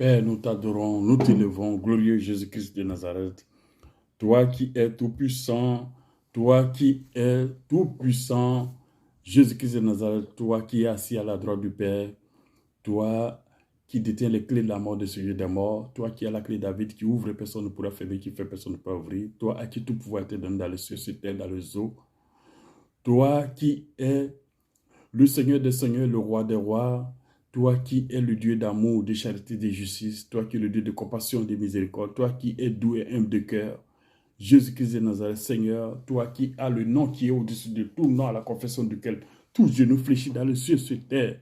Père, nous t'adorons, nous t'élevons, glorieux Jésus-Christ de Nazareth. Toi qui es tout-puissant, toi qui es tout-puissant, Jésus-Christ de Nazareth, toi qui es assis à la droite du Père, toi qui détiens les clés de la mort de celui des morts, toi qui as la clé de David, qui ouvre et personne ne pourra fermer, qui fait personne ne pourra ouvrir, toi à qui tout pouvoir est donné dans les cieux, sur terre, dans les eaux, toi qui es le Seigneur des seigneurs, le roi des rois, toi qui es le Dieu d'amour, de charité, de justice, toi qui es le Dieu de compassion, de miséricorde, toi qui es doux et humble de cœur, Jésus-Christ de Nazareth, Seigneur, toi qui as le nom qui est au-dessus de tout nom, à la confession duquel tout genou fléchit dans le ciel, sur terre.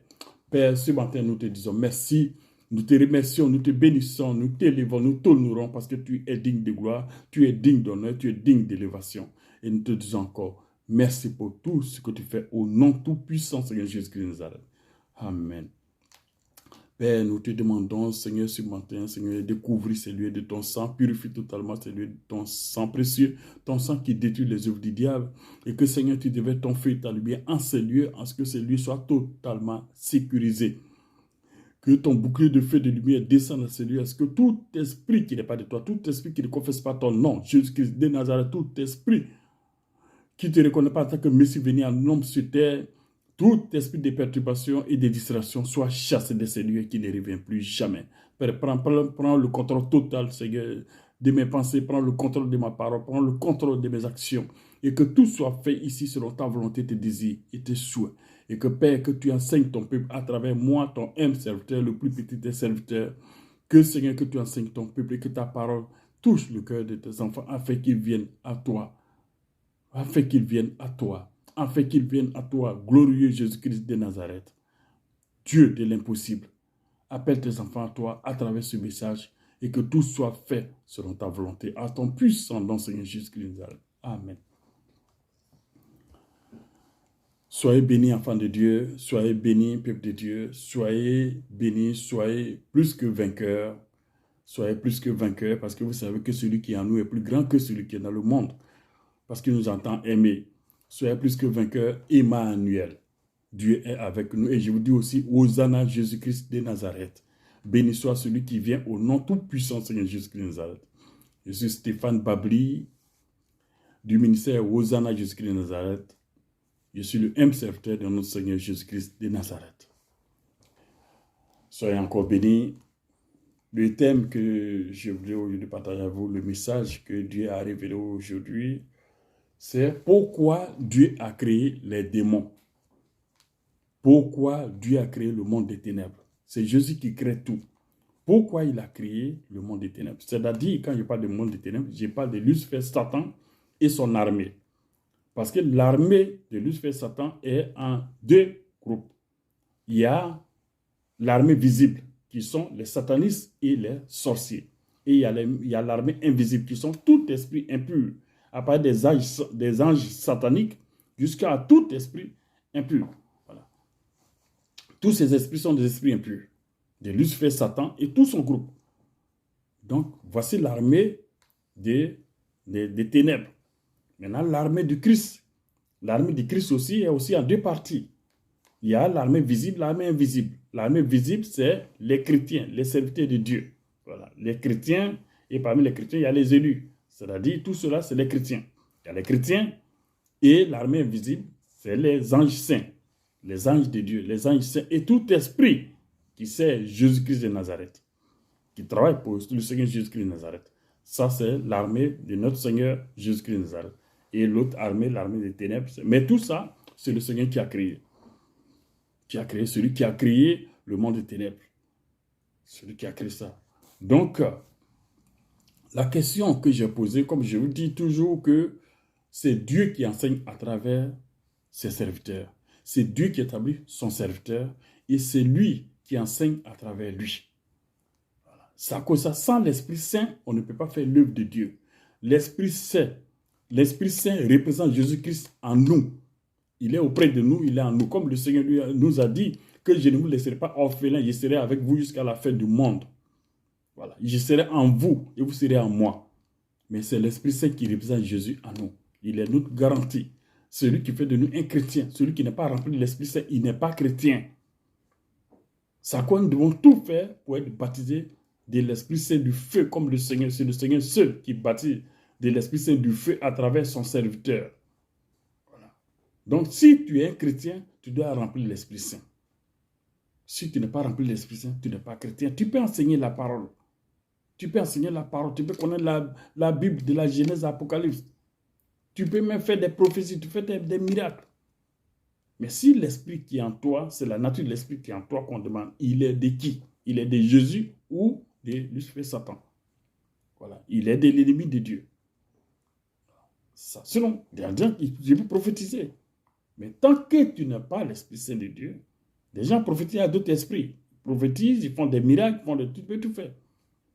Père, ce matin, nous te disons merci, nous te remercions, nous te bénissons, nous t'élevons, nous t'honorons parce que tu es digne de gloire, tu es digne d'honneur, tu es digne d'élévation. Et nous te disons encore merci pour tout ce que tu fais au nom tout-puissant, Seigneur Jésus-Christ de Nazareth. Amen. Père, nous te demandons, Seigneur, ce matin, Seigneur, de découvrir ces lieux de ton sang, purifie totalement ces lieux de ton sang précieux, ton sang qui détruit les œuvres du diable, et que, Seigneur, tu devais ton feu et ta lumière en ces lieux, en ce que ces lieux soient totalement sécurisés. Que ton bouclier de feu et de lumière descende dans ces lieux, à ce que tout esprit qui n'est pas de toi, tout esprit qui ne confesse pas ton nom, Jésus-Christ de Nazareth, tout esprit qui ne te reconnaît pas en tant que Messie venu en homme sur terre, tout esprit de perturbation et de distraction soit chassé de ces lieux qui ne revient plus jamais. Père, prends le contrôle total, Seigneur, de mes pensées, prends le contrôle de ma parole, prends le contrôle de mes actions, et que tout soit fait ici selon ta volonté, tes désirs et tes souhaits. Et que, Père, que tu enseignes ton peuple à travers moi, ton humble serviteur, le plus petit des serviteurs. Que, Seigneur, que tu enseignes ton peuple et que ta parole touche le cœur de tes enfants afin qu'ils viennent à toi. Afin qu'ils viennent à toi. Afin qu'ils viennent à toi, glorieux Jésus-Christ de Nazareth. Dieu de l'impossible. Appelle tes enfants à toi à travers ce message et que tout soit fait selon ta volonté. À ton puissant nom, Seigneur Jésus-Christ de Nazareth. Amen. Soyez bénis, enfants de Dieu. Soyez bénis, peuple de Dieu. Soyez bénis, soyez plus que vainqueurs. Soyez plus que vainqueurs parce que vous savez que celui qui est en nous est plus grand que celui qui est dans le monde. Parce qu'il nous entend aimer. Soyez plus que vainqueurs, Emmanuel. Dieu est avec nous. Et je vous dis aussi, Hosanna Jésus-Christ de Nazareth. Béni soit celui qui vient au nom tout-puissant Seigneur Jésus-Christ de Nazareth. Je suis Stéphane Babli, du ministère Hosanna Jésus-Christ de Nazareth. Je suis le humble serviteur de notre Seigneur Jésus-Christ de Nazareth. Soyez encore bénis. Le thème que je voulais aujourd'hui partager avec vous, le message que Dieu a révélé aujourd'hui, c'est pourquoi Dieu a créé les démons. Pourquoi Dieu a créé le monde des ténèbres. C'est Jésus qui crée tout. Pourquoi il a créé le monde des ténèbres? C'est-à-dire, quand je parle du monde des ténèbres, je parle de Lucifer, Satan et son armée. Parce que l'armée de Lucifer, Satan est en deux groupes. Il y a l'armée visible, qui sont les satanistes et les sorciers. Et il y a l'armée invisible, qui sont tout esprit impur, à part des anges sataniques jusqu'à tout esprit impur. Voilà. Tous ces esprits sont des esprits impurs, de Lucifer, Satan et tout son groupe. Donc, voici l'armée des ténèbres. Maintenant, l'armée du Christ. L'armée du Christ aussi est aussi en deux parties. Il y a l'armée visible, l'armée invisible. L'armée visible, c'est les chrétiens, les serviteurs de Dieu. Voilà. Les chrétiens, et parmi les chrétiens, il y a les élus. C'est-à-dire, tout cela, c'est les chrétiens. Il y a les chrétiens et l'armée invisible, c'est les anges saints, les anges de Dieu, les anges saints et tout esprit qui sert Jésus-Christ de Nazareth, qui travaille pour le Seigneur Jésus-Christ de Nazareth. Ça, c'est l'armée de notre Seigneur Jésus-Christ de Nazareth. Et l'autre armée, l'armée des ténèbres. Mais tout ça, c'est le Seigneur qui a créé. Celui qui a créé le monde des ténèbres. Celui qui a créé ça. Donc, la question que j'ai posée, comme je vous dis toujours que c'est Dieu qui enseigne à travers ses serviteurs. C'est Dieu qui établit son serviteur et c'est lui qui enseigne à travers lui. Voilà. C'est à cause de ça, sans l'Esprit Saint, on ne peut pas faire l'œuvre de Dieu. L'Esprit Saint représente Jésus-Christ en nous. Il est auprès de nous, il est en nous. Comme le Seigneur nous a dit que je ne vous laisserai pas orphelin, je serai avec vous jusqu'à la fin du monde. Voilà. Je serai en vous et vous serez en moi. Mais c'est l'Esprit Saint qui représente Jésus en nous. Il est notre garantie. Celui qui fait de nous un chrétien, celui qui n'est pas rempli de l'Esprit Saint, il n'est pas chrétien. C'est à quoi nous devons tout faire pour être baptisés de l'Esprit Saint du feu, comme le Seigneur. C'est le Seigneur seul qui bâtit de l'Esprit Saint du feu à travers son serviteur. Voilà. Donc, si tu es un chrétien, tu dois remplir l'Esprit Saint. Si tu n'es pas rempli de l'Esprit Saint, tu n'es pas chrétien. Tu peux enseigner la parole. Tu peux enseigner la parole. Tu peux connaître la Bible de la Genèse à l'Apocalypse. Tu peux même faire des prophéties. Tu fais des miracles. Mais si l'Esprit qui est en toi, c'est la nature de l'Esprit qui est en toi qu'on demande, il est de qui? Il est de Jésus ou de Lucifer Satan. Voilà. Il est de l'ennemi de Dieu. Ça, sinon, je peux prophétiser. Mais tant que tu n'as pas l'Esprit Saint de Dieu, les gens prophétisent à d'autres esprits. Ils prophétisent, ils font des miracles, tu peux tout faire.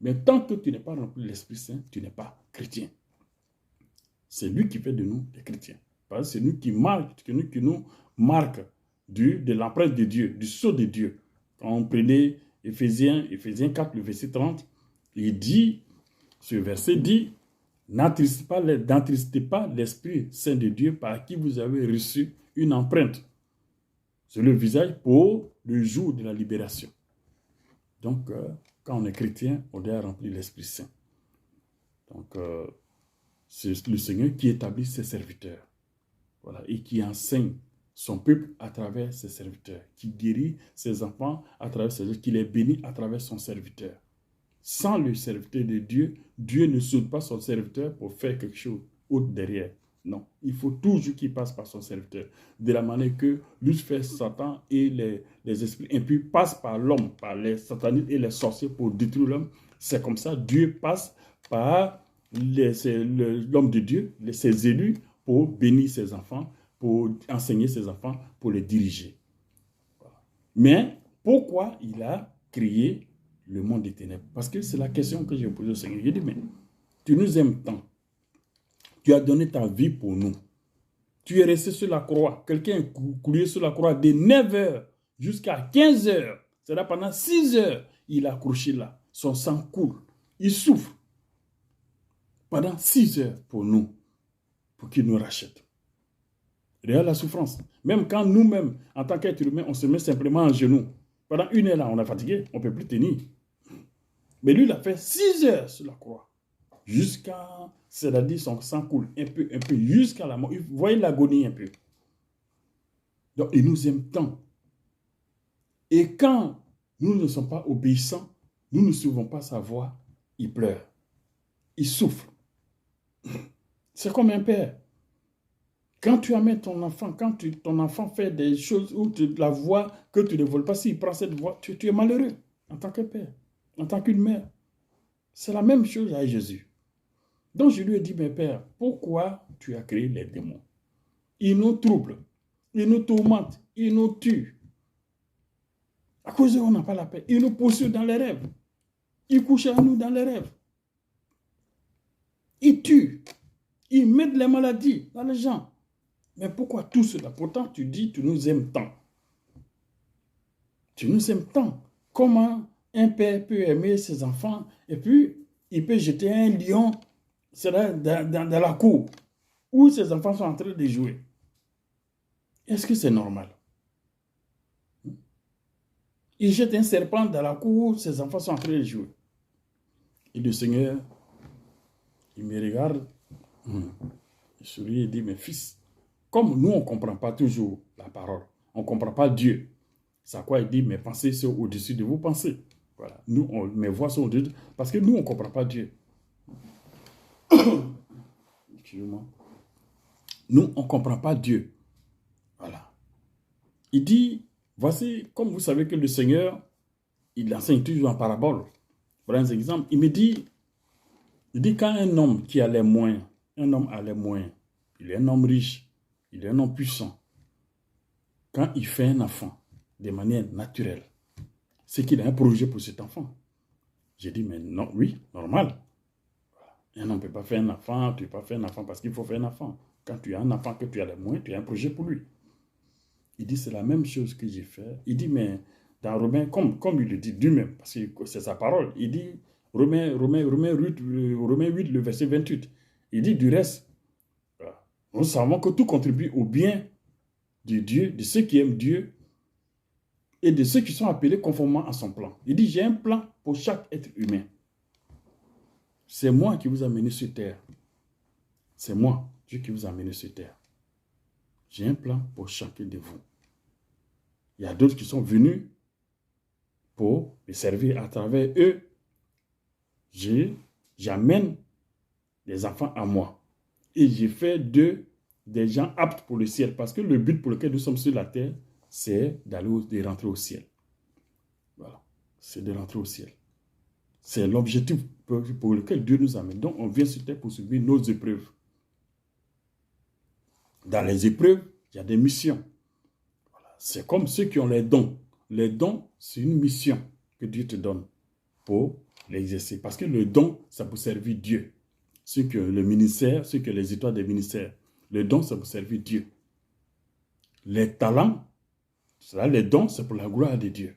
Mais tant que tu n'es pas rempli de l'Esprit Saint, tu n'es pas chrétien. C'est lui qui fait de nous des chrétiens. Parce que c'est nous qui nous marque de l'empreinte de Dieu, du sceau de Dieu. Quand on prenait Éphésiens 4, le verset 30, ce verset dit, n'entristez pas l'Esprit Saint de Dieu par qui vous avez reçu une empreinte sur le visage pour le jour de la libération. Donc, quand on est chrétien, on doit remplir l'Esprit Saint. Donc, c'est le Seigneur qui établit ses serviteurs. Voilà, et qui enseigne son peuple à travers ses serviteurs, qui guérit ses enfants à travers ses serviteurs, qui les bénit à travers son serviteur. Sans le serviteur de Dieu, Dieu ne saute pas son serviteur pour faire quelque chose autre derrière. Non, il faut toujours qu'il passe par son serviteur. De la manière que Lucifer, Satan et les esprits impurs passent par l'homme, par les satanistes et les sorciers pour détruire l'homme. C'est comme ça, Dieu passe par l'homme de Dieu, ses élus, pour bénir ses enfants, pour enseigner ses enfants, pour les diriger. Voilà. Mais pourquoi il a créé le monde des ténèbres? Parce que c'est la question que j'ai posée au Seigneur. J'ai dit, mais tu nous aimes tant. Tu as donné ta vie pour nous. Tu es resté sur la croix. Quelqu'un est coulé sur la croix de 9h jusqu'à 15h. C'est-à-dire pendant 6 heures, il est accroché là. Son sang coule. Il souffre. Pendant 6 heures pour nous. Pour qu'il nous rachète. Regarde la souffrance. Même quand nous-mêmes, en tant qu'être humain, on se met simplement en genoux. Pendant 1 heure là, on est fatigué. On ne peut plus tenir. Mais lui, il a fait 6 heures sur la croix. Jusqu'à, c'est-à-dire son sang coule un peu, jusqu'à la mort. Vous voyez l'agonie un peu. Donc, il nous aime tant. Et quand nous ne sommes pas obéissants, nous ne suivons pas sa voix, il pleure. Il souffre. C'est comme un père. Quand tu amènes ton enfant, quand ton enfant fait des choses où tu la vois que tu ne veux pas, s'il prend cette voie, tu es malheureux en tant que père, en tant qu'une mère. C'est la même chose avec Jésus. Donc je lui ai dit, mais père, pourquoi tu as créé les démons? Ils nous troublent, ils nous tourmentent, ils nous tuent. À cause d'eux, on n'a pas la paix. Ils nous poursuivent dans les rêves. Ils couchent à nous dans les rêves. Ils tuent. Ils mettent les maladies dans les gens. Mais pourquoi tout cela? Pourtant, tu dis, tu nous aimes tant. Tu nous aimes tant. Comment un père peut aimer ses enfants et puis il peut jeter un lion dans la cour où ses enfants sont en train de jouer? Est-ce que c'est normal? Il jette un serpent dans la cour où ses enfants sont en train de jouer. Et le Seigneur, il me regarde, il sourit et dit, mes fils, comme nous, on ne comprend pas toujours la parole, on ne comprend pas Dieu. C'est à quoi il dit, mes pensées sont au-dessus de vos pensées. Voilà. Nous, mes voix sont au-dessus, parce que nous, on ne comprend pas Dieu. Excusez-moi. Nous, on ne comprend pas Dieu. Voilà. Il dit, voici, comme vous savez que le Seigneur, il enseigne toujours en parabole. Voilà un exemple. Il dit, quand un homme qui a les moyens, il est un homme riche, il est un homme puissant. Quand il fait un enfant de manière naturelle, c'est qu'il a un projet pour cet enfant. J'ai dit, mais non, oui, normal. Un homme ne peut pas faire un enfant, tu ne peux pas faire un enfant parce qu'il faut faire un enfant. Quand tu as un enfant, que tu as les moyens, tu as un projet pour lui. Il dit, c'est la même chose que j'ai fait. Il dit, mais dans Romains, comme il le dit lui-même, parce que c'est sa parole, il dit, Romains 8, le verset 28, il dit, du reste, nous savons que tout contribue au bien de Dieu, de ceux qui aiment Dieu, et de ceux qui sont appelés conformément à son plan. Il dit, j'ai un plan pour chaque être humain. C'est moi qui vous ai amené sur terre. C'est moi, Dieu, qui vous a amené sur terre. J'ai un plan pour chacun de vous. Il y a d'autres qui sont venus pour me servir à travers eux. J'amène des enfants à moi. Et j'ai fait d'eux des gens aptes pour le ciel. Parce que le but pour lequel nous sommes sur la terre, c'est de rentrer au ciel. Voilà. C'est de rentrer au ciel. C'est l'objectif pour lequel Dieu nous amène. Donc, on vient sur terre pour subir nos épreuves. Dans les épreuves, il y a des missions. Voilà. C'est comme ceux qui ont les dons. Les dons, c'est une mission que Dieu te donne pour l'exercer. Parce que le don, ça peut servir Dieu. Ceux que le ministère, ceux que les étoiles des ministères, le don, ça peut servir Dieu. Les talents, les dons, c'est pour la gloire de Dieu.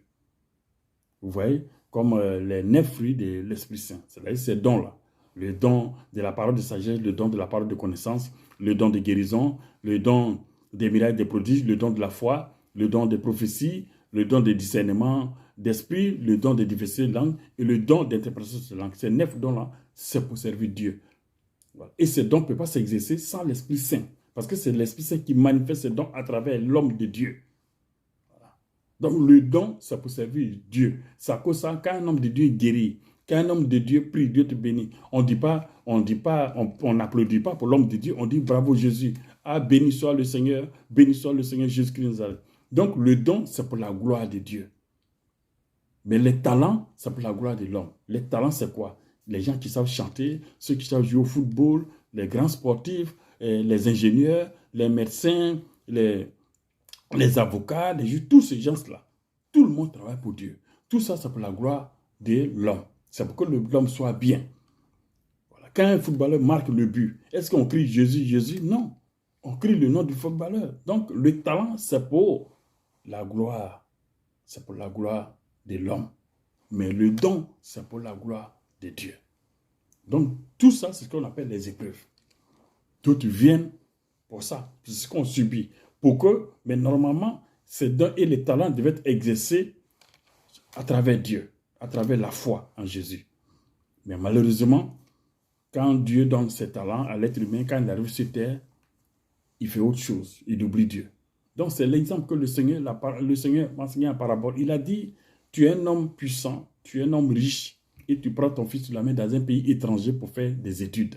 Vous voyez, comme les 9 fruits de l'Esprit Saint. C'est-à-dire ces dons-là. Le don de la parole de sagesse, le don de la parole de connaissance, le don de guérison, le don des miracles, des prodiges, le don de la foi, le don des prophéties, le don de discernement d'esprit, le don de diversité de langues et le don d'interprétation de langue. Ces 9 dons-là, c'est pour servir Dieu. Voilà. Et ces dons ne peuvent pas s'exercer sans l'Esprit Saint. Parce que c'est l'Esprit Saint qui manifeste ces dons à travers l'homme de Dieu. Voilà. Donc le don, c'est pour servir Dieu. C'est à cause de ça, quand un homme de Dieu guérit, quand un homme de Dieu prie, Dieu te bénit. On n'applaudit pas pour l'homme de Dieu, on dit bravo Jésus. Ah, béni soit le Seigneur Jésus-Christ. Donc le don, c'est pour la gloire de Dieu. Mais les talents, c'est pour la gloire de l'homme. Les talents, c'est quoi? Les gens qui savent chanter, ceux qui savent jouer au football, les grands sportifs, les ingénieurs, les médecins, les avocats, les juges, tous ces gens-là. Tout le monde travaille pour Dieu. Tout ça, c'est pour la gloire de l'homme. C'est pour que l'homme soit bien. Voilà. Quand un footballeur marque le but, est-ce qu'on crie Jésus, Jésus? Non. On crie le nom du footballeur. Donc, le talent, c'est pour la gloire. C'est pour la gloire de l'homme. Mais le don, c'est pour la gloire de Dieu. Donc, tout ça, c'est ce qu'on appelle les épreuves. Toutes viennent pour ça. C'est ce qu'on subit. Mais normalement, ces dons et les talents devaient être exercés à travers Dieu, à travers la foi en Jésus. Mais malheureusement, quand Dieu donne ses talents à l'être humain, quand il arrive sur terre, il fait autre chose. Il oublie Dieu. Donc, c'est l'exemple que le Seigneur m'a enseigné en parabole. Il a dit, tu es un homme puissant, tu es un homme riche, et tu prends ton fils, tu l'amènes dans un pays étranger pour faire des études.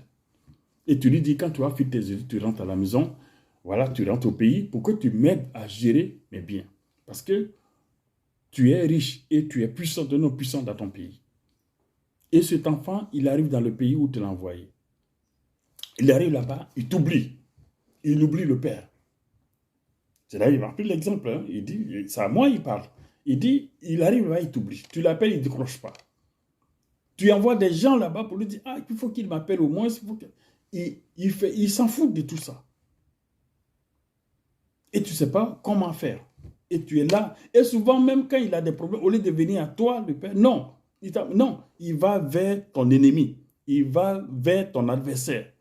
Et tu lui dis, quand tu as fait tes études, tu rentres à la maison, voilà, tu rentres au pays pour que tu m'aides à gérer mes biens. Parce que tu es riche et tu es puissant, de non puissant dans ton pays. Et cet enfant, il arrive dans le pays où tu l'as envoyé. Il arrive là-bas, il t'oublie. Il oublie le père. C'est là, il m'a pris l'exemple. Hein. Il dit, c'est à moi, il parle. Il dit, il arrive là, il t'oublie. Tu l'appelles, il ne décroche pas. Tu envoies des gens là-bas pour lui dire, ah, il faut qu'il m'appelle au moins. Il s'en fout de tout ça. Et tu ne sais pas comment faire. Et tu es là. Et souvent, même quand il a des problèmes, au lieu de venir à toi, le père, non. Il va vers ton ennemi. Il va vers ton adversaire.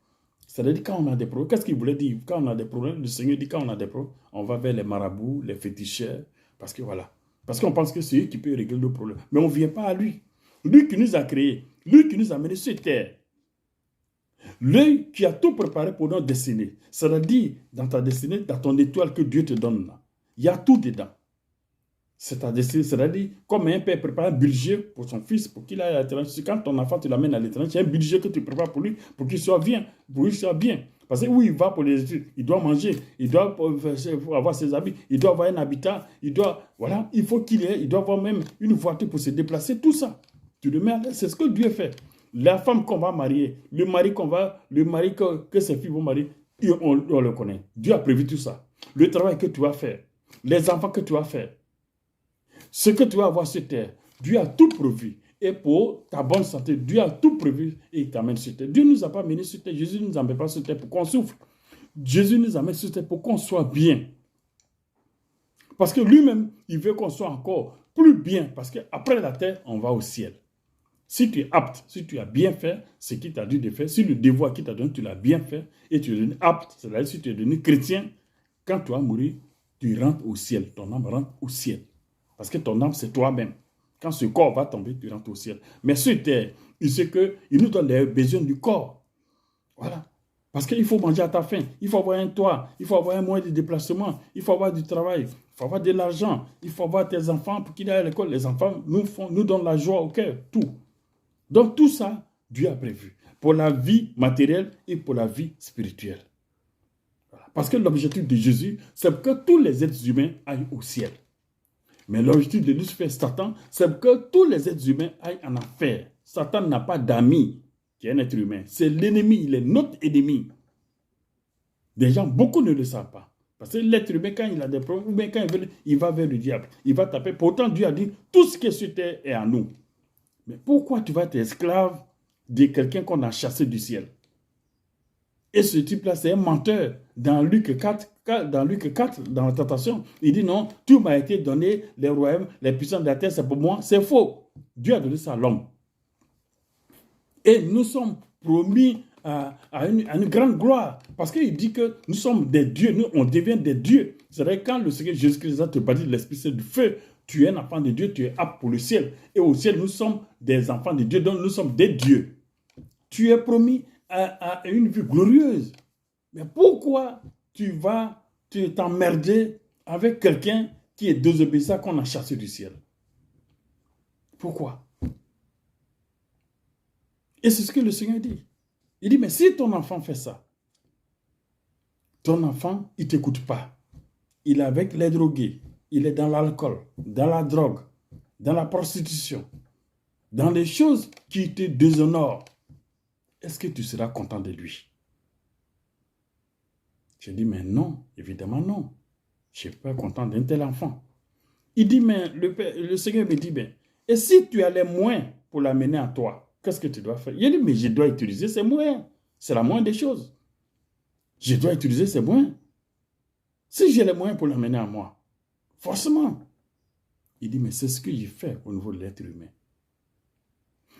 C'est-à-dire, quand on a des problèmes, qu'est-ce qu'il voulait dire? Quand on a des problèmes, le Seigneur dit, quand on a des problèmes, on va vers les marabouts, les féticheurs, parce que voilà. Parce qu'on pense que c'est lui qui peut régler nos problèmes. Mais on ne vient pas à lui. Lui qui nous a créés, lui qui nous a menés sur terre. Lui qui a tout préparé pour notre destinée. C'est-à-dire, dans ta destinée, dans ton étoile que Dieu te donne là, il y a tout dedans. C'est ta destinée. C'est-à-dire, comme un père prépare un budget pour son fils, pour qu'il aille à l'étranger. Quand ton enfant, tu l'amènes à l'étranger, il y a un budget que tu prépares pour lui, pour qu'il soit bien. Parce que où il va pour les études, il doit manger, il doit avoir ses habits, il doit avoir un habitat, il faut il doit avoir même une voiture pour se déplacer, tout ça. Tu le mets à l'aise, c'est ce que Dieu fait. La femme qu'on va marier, le mari que ses filles vont marier, on le connaît. Dieu a prévu tout ça. Le travail que tu vas faire, les enfants que tu vas faire, ce que tu vas avoir sur terre, Dieu a tout prévu. Et pour ta bonne santé, Dieu a tout prévu et il t'amène sur terre. Dieu ne nous a pas amenés sur terre. Jésus ne nous amène pas sur terre pour qu'on souffre. Jésus nous amène sur terre pour qu'on soit bien. Parce que lui-même, il veut qu'on soit encore plus bien. Parce qu'après la terre, on va au ciel. Si tu es apte, si tu as bien fait ce qu'il t'a dit de faire, si le devoir qu'il t'a donné, tu l'as bien fait et tu es devenu apte, c'est-à-dire si tu es devenu chrétien, quand tu vas mourir, tu rentres au ciel. Ton âme rentre au ciel. Parce que ton âme, c'est toi-même. Quand ce corps va tomber, tu rentres au ciel. Mais sur terre, il sait qu'il nous donne les besoins du corps. Voilà. Parce qu'il faut manger à ta faim. Il faut avoir un toit. Il faut avoir un moyen de déplacement. Il faut avoir du travail. Il faut avoir de l'argent. Il faut avoir tes enfants pour qu'ils aillent à l'école. Les enfants nous donnent la joie au cœur. Tout. Donc tout ça, Dieu a prévu. Pour la vie matérielle et pour la vie spirituelle. Voilà. Parce que l'objectif de Jésus, c'est que tous les êtres humains aillent au ciel. Mais l'objectif de Lucifer, Satan, c'est que tous les êtres humains aillent en enfer. Satan n'a pas d'ami qui est un être humain. C'est l'ennemi, il est notre ennemi. Des gens, beaucoup ne le savent pas. Parce que l'être humain, quand il a des problèmes, ou bien quand il va vers le diable, il va taper. Pourtant, Dieu a dit, tout ce qui est sur terre est à nous. Mais pourquoi tu vas être esclave de quelqu'un qu'on a chassé du ciel? Et ce type-là, c'est un menteur. Dans Luc 4, dans la tentation, il dit non, tout m'a été donné, les royaumes, les puissances de la terre, c'est pour moi. C'est faux. Dieu a donné ça à l'homme. Et nous sommes promis à une grande gloire. Parce qu'il dit que nous sommes des dieux, nous, on devient des dieux. C'est-à-dire quand le Seigneur Jésus-Christ te baptise de l'Esprit Saint du feu, tu es un enfant de Dieu, tu es apte pour le ciel. Et au ciel, nous sommes des enfants de Dieu, donc nous sommes des dieux. Tu es promis à une vie glorieuse. Mais pourquoi tu vas t'emmerder avec quelqu'un qui est désobéissant qu'on a chassé du ciel? Pourquoi? Et c'est ce que le Seigneur dit. Il dit, mais si ton enfant fait ça, ton enfant, il ne t'écoute pas. Il est avec les drogués, il est dans l'alcool, dans la drogue, dans la prostitution, dans les choses qui te déshonorent. Est-ce que tu seras content de lui? Je dis, mais non, évidemment non. Je ne suis pas content d'un tel enfant. Il dit, mais le Seigneur me dit, ben, et si tu as les moyens pour l'amener à toi, qu'est-ce que tu dois faire? Il dit, mais je dois utiliser ces moyens. C'est la moindre des choses. Je dois utiliser ces moyens. Si j'ai les moyens pour l'amener à moi, forcément. Il dit, mais c'est ce qu'il fait au niveau de l'être humain.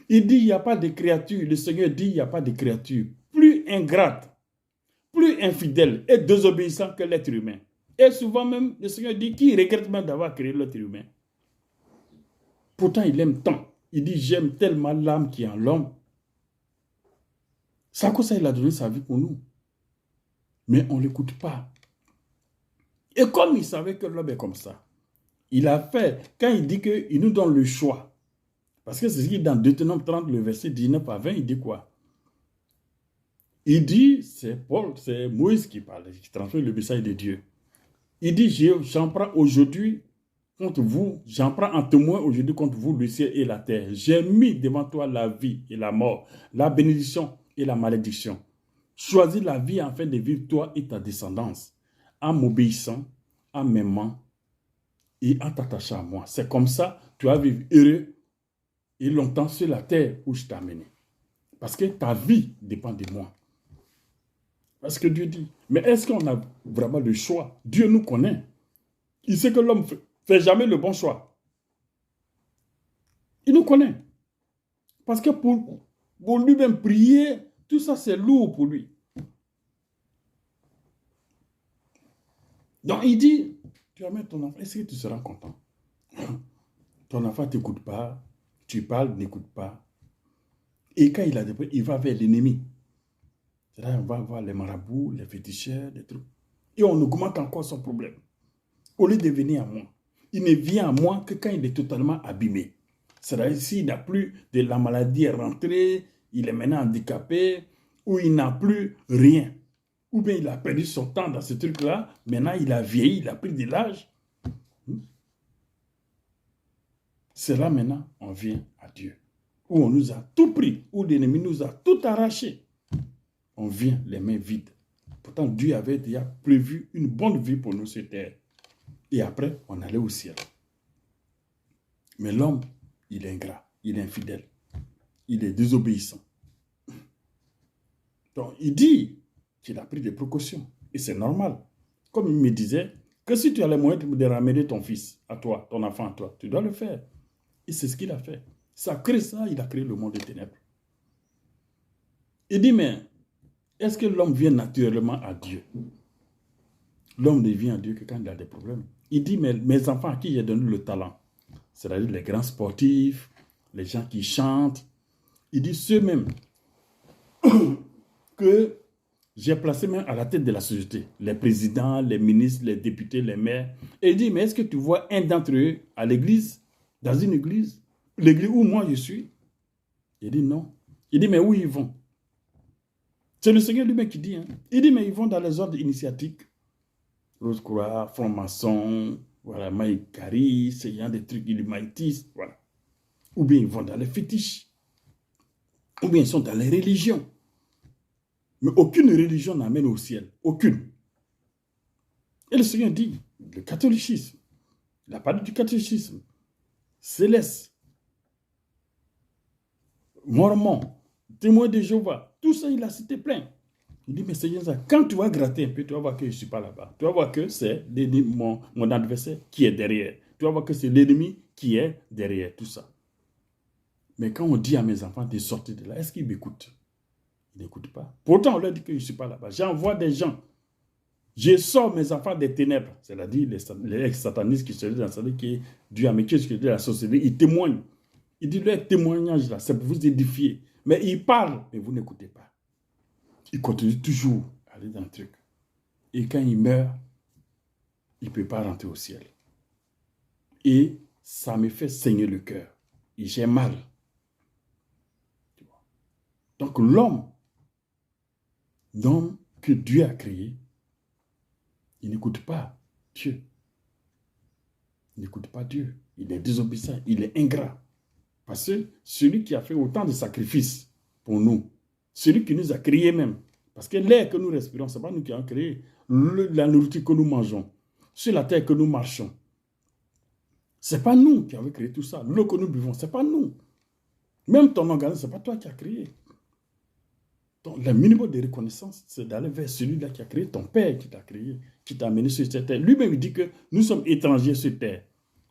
Il dit, il n'y a pas de créature. Le Seigneur dit, il n'y a pas de créature plus ingrate, plus infidèle et désobéissant que l'être humain. Et souvent même, le Seigneur dit qu'il regrette même d'avoir créé l'être humain. Pourtant, il aime tant. Il dit, j'aime tellement l'âme qui est en l'homme. C'est à cause de ça qu'il a donné sa vie pour nous. Mais on ne l'écoute pas. Et comme il savait que l'homme est comme ça, il a fait, quand il dit qu'il nous donne le choix, parce que c'est ce qu'il dit dans Deutéronome 30, le verset 19 à 20, il dit quoi? Il dit, c'est Moïse qui parle, qui transmet le message de Dieu. Il dit, j'en prends aujourd'hui contre vous, j'en prends en témoin aujourd'hui contre vous le ciel et la terre. J'ai mis devant toi la vie et la mort, la bénédiction et la malédiction. Choisis la vie afin de vivre toi et ta descendance, en m'obéissant, en m'aimant et en t'attachant à moi. C'est comme ça que tu vas vivre heureux et longtemps sur la terre où je t'ai amené. Parce que ta vie dépend de moi. Parce que Dieu dit, mais est-ce qu'on a vraiment le choix? Dieu nous connaît. Il sait que l'homme ne fait jamais le bon choix. Il nous connaît. Parce que pour lui-même prier, tout ça c'est lourd pour lui. Donc il dit, tu amènes ton enfant, est-ce que tu seras content? Ton enfant ne t'écoute pas, tu parles, n'écoute pas. Et quand il a des problèmes, il va vers l'ennemi. C'est-à-dire, on va voir les marabouts, les féticheurs, des trucs. Et on augmente encore son problème. Au lieu de venir à moi. Il ne vient à moi que quand il est totalement abîmé. C'est-à-dire, s'il n'a plus de la maladie rentrée, il est maintenant handicapé, ou il n'a plus rien. Ou bien il a perdu son temps dans ce truc-là, maintenant il a vieilli, il a pris de l'âge. C'est là maintenant, on vient à Dieu. Où on nous a tout pris, où l'ennemi nous a tout arraché. On vient les mains vides. Pourtant, Dieu avait déjà prévu une bonne vie pour nous sur terre. Et après, on allait au ciel. Mais l'homme, il est ingrat, il est infidèle, il est désobéissant. Donc, il dit qu'il a pris des précautions. Et c'est normal. Comme il me disait, que si tu as les moyens de ramener ton fils à toi, ton enfant à toi, tu dois le faire. Et c'est ce qu'il a fait. Ça crée ça, il a créé le monde des ténèbres. Il dit, mais est-ce que l'homme vient naturellement à Dieu? L'homme ne vient à Dieu que quand il a des problèmes. Il dit, mais mes enfants à qui j'ai donné le talent, c'est-à-dire les grands sportifs, les gens qui chantent. Il dit ceux-mêmes que j'ai placés même à la tête de la société, les présidents, les ministres, les députés, les maires. Et il dit, mais est-ce que tu vois un d'entre eux à l'église, dans une église, l'église où moi je suis? Il dit non. Il dit, mais où ils vont? C'est le Seigneur lui-même qui dit. Hein. Il dit, mais ils vont dans les ordres initiatiques. Rose-Croix, franc-maçon, voilà, Maïkari, c'est y a des trucs illuminatistes, voilà. Ou bien ils vont dans les fétiches. Ou bien ils sont dans les religions. Mais aucune religion n'amène au ciel. Aucune. Et le Seigneur dit, le catholicisme, il a parlé du catholicisme, céleste, mormon, témoin de Jéhovah, tout ça, il a cité plein. Il dit, mais Seigneur, quand tu vas gratter un peu, tu vas voir que je ne suis pas là-bas. Tu vas voir que c'est mon adversaire qui est derrière. Tu vas voir que c'est l'ennemi qui est derrière tout ça. Mais quand on dit à mes enfants de sortir de là, est-ce qu'ils m'écoutent? Ils n'écoutent pas. Pourtant, on leur dit que je ne suis pas là-bas. J'envoie des gens. Je sors mes enfants des ténèbres. C'est-à-dire les ex-satanistes qui se disent dans la société, qui est dû à mes qui est de la société. Ils témoignent. Ils disent leur témoignage là, c'est pour vous édifier. Mais ils parlent, mais vous n'écoutez pas. Ils continuent toujours à aller dans le truc. Et quand ils meurent, ils ne peuvent pas rentrer au ciel. Et ça me fait saigner le cœur. Et j'ai mal. Donc l'homme que Dieu a créé, il n'écoute pas Dieu. Il n'écoute pas Dieu. Il est désobéissant, il est ingrat. Parce que celui qui a fait autant de sacrifices pour nous, celui qui nous a créés même, parce que l'air que nous respirons, ce n'est pas nous qui avons créé, la nourriture que nous mangeons, sur la terre que nous marchons, ce n'est pas nous qui avons créé tout ça. L'eau que nous buvons, ce n'est pas nous. Même ton organisme, ce n'est pas toi qui as créé. Donc, le minimum de reconnaissance, c'est d'aller vers celui-là qui a créé, ton Père qui t'a créé, qui t'a amené sur cette terre. Lui-même, il dit que nous sommes étrangers sur terre.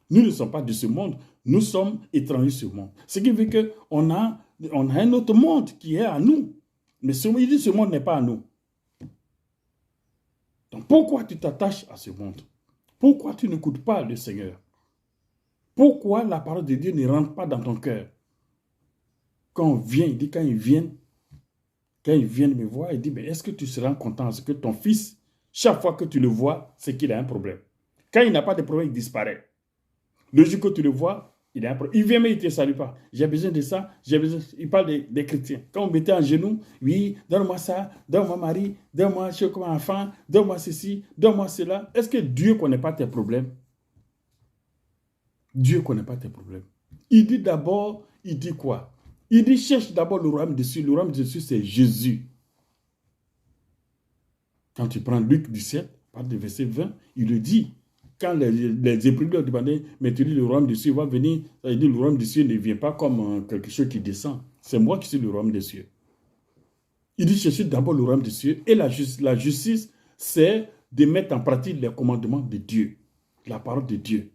Nous ne sommes pas de ce monde, nous sommes étrangers sur ce monde. Ce qui veut qu'on a un autre monde qui est à nous. Mais il dit que ce monde n'est pas à nous. Donc, pourquoi tu t'attaches à ce monde? Pourquoi tu n'écoutes pas le Seigneur? Pourquoi la parole de Dieu ne rentre pas dans ton cœur? Quand on vient, il dit quand ils viennent me voir, il dit, mais est-ce que tu seras content parce que ton fils, chaque fois que tu le vois, c'est qu'il a un problème. Quand il n'a pas de problème, il disparaît. Le jour que tu le vois, il a un problème. Il vient mais il ne te salue pas. J'ai besoin de ça, j'ai besoin. Il parle des chrétiens. Quand on mettait en genoux, oui, donne-moi ça, donne-moi Marie, donne-moi je comme enfant, donne-moi ceci, donne-moi cela. Est-ce que Dieu ne connaît pas tes problèmes? Dieu ne connaît pas tes problèmes. Il dit d'abord, il dit quoi? Il dit, cherche d'abord le royaume de Dieu. Le royaume de Dieu, c'est Jésus. Quand tu prends Luc 17, par le verset 20, il le dit. Quand les épris lui ont demandé, mais tu dis le royaume de Dieu va venir, il dit le royaume de Dieu ne vient pas comme quelque chose qui descend. C'est moi qui suis le royaume de Dieu. Il dit, cherchez d'abord le royaume de Dieu. Et la justice, c'est de mettre en pratique les commandements de Dieu, la parole de Dieu.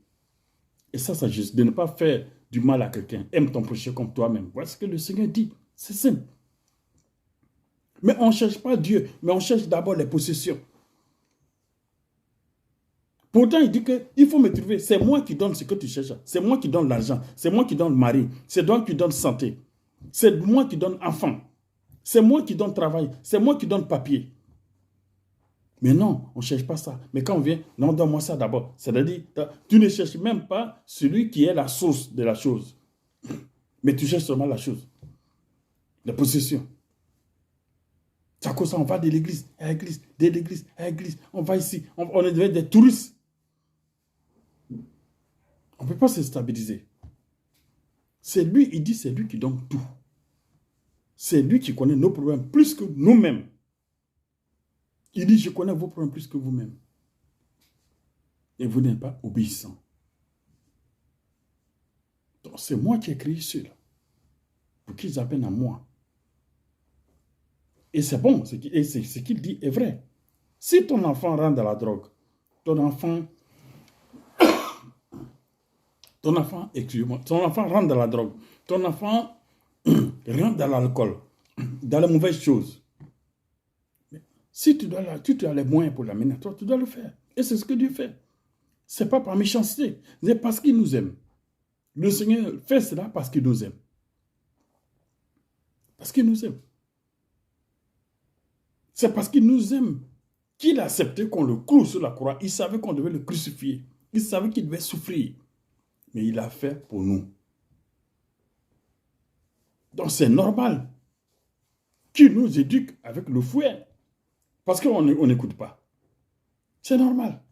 Et ça, c'est juste de ne pas faire du mal à quelqu'un. Aime ton prochain comme toi-même. Voilà ce que le Seigneur dit. C'est simple. Mais on ne cherche pas Dieu, mais on cherche d'abord les possessions. Pourtant, il dit qu'il faut me trouver. C'est moi qui donne ce que tu cherches. C'est moi qui donne l'argent. C'est moi qui donne le mari. C'est moi qui donne santé. C'est moi qui donne enfant. C'est moi qui donne travail. C'est moi qui donne papier. Mais non, on ne cherche pas ça. Mais quand on vient, non, donne-moi ça d'abord. C'est-à-dire, tu ne cherches même pas celui qui est la source de la chose. Mais tu cherches seulement la chose. La possession. C'est à cause ça, on va de l'église à l'église, de l'église à l'église. On va ici, on est devenu des touristes. On ne peut pas se stabiliser. C'est lui, il dit, c'est lui qui donne tout. C'est lui qui connaît nos problèmes plus que nous-mêmes. Il dit, je connais vos problèmes plus que vous-même. Et vous n'êtes pas obéissant. Donc, c'est moi qui ai créé ceux-là. Pour qu'ils apprennent à moi. Et c'est bon, ce qu'il dit est vrai. Si ton enfant rentre dans la drogue, ton enfant rentre dans la drogue, ton enfant rentre dans l'alcool, dans les mauvaises choses, si tu as les moyens pour l'amener à toi, tu dois le faire. Et c'est ce que Dieu fait. Ce n'est pas par méchanceté, c'est parce qu'il nous aime. Le Seigneur fait cela parce qu'il nous aime. Parce qu'il nous aime. C'est parce qu'il nous aime qu'il a accepté qu'on le cloue sur la croix. Il savait qu'on devait le crucifier. Il savait qu'il devait souffrir. Mais il l'a fait pour nous. Donc c'est normal qu'il nous éduque avec le fouet. Parce qu'on n'écoute pas. C'est normal.